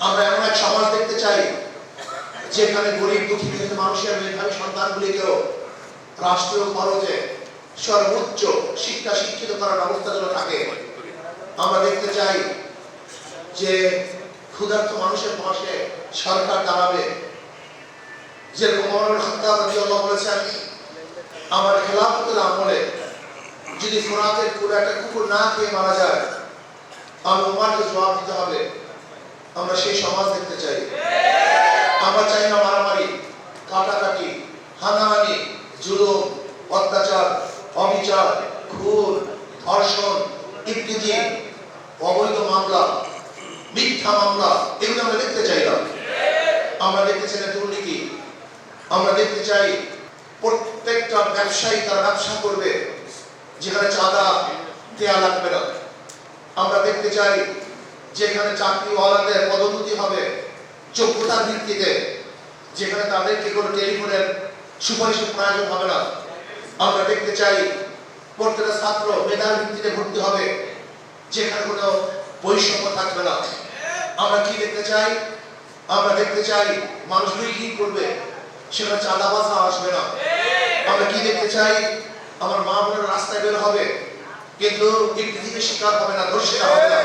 আমরা এমন এক সমাজ দেখতে চাই যেখানে গরিব দুঃখী বিভিন্ন মানুষের মেধাবী সন্তানগুলিকেও রাষ্ট্রীয় খরচে সর্বোচ্চ শিক্ষিত করার ব্যবস্থা যেন থাকে। আমরা দেখতে চাই যে ক্ষুধার্ত মানুষের পাশে সরকার দাঁড়াবে। যেরকম ওমর ইবনে খাত্তাব রাদিয়াল্লাহু বলেছেন, আমার খেলাফতের আমলে যদি ফোরাতের পুরো একটা কুকুর না খেয়ে মারা যায়, আমি ওমরকে জবাব দিতে হবে। আমরা সেই সমাজ দেখতে চাই। আমরা চাই না মারামারি, কাটাকাটি, হানাহানি, জুলুম, অত্যাচার, অবিচার, খুন, ধর্ষণ, ইত্যাদি অবৈধ মামলা, মিথ্যা মামলা, এগুলো আমরা দেখতে চাই না। আমরা দেখতে চাই না দুর্নীতি। আমরা দেখতে চাই প্রত্যেকটা ব্যবসায়ী তার ব্যবসা করবে যেখানে চাঁদা দেয়া লাগবে না। আমরা দেখতে চাই যেখানে চাকরিওয়ালাদের পদোন্নতি হবে যোগ্যতার ভিত্তিতে, যেখানে তাদেরকে কোনো টেলিফোনের সুপারিশের প্রয়োজন হবে না। আমরা দেখতে চাই প্রত্যেকটা ছাত্র মেধার ভিত্তিতে ভর্তি হবে, যেখানে কোনো বৈষম্য থাকবে না। আমরা কি দেখতে চাই? আমরা দেখতে চাই মানুষগুলি কি করবে, সেখানে চাঁদাবাজরা আসবে না। আমরা কি দেখতে চাই? আমার মা বোনের রাস্তায় বের হবে কিন্তু ইফতিজিকের শিকার হবে না, ধর্ষিতা হবে না।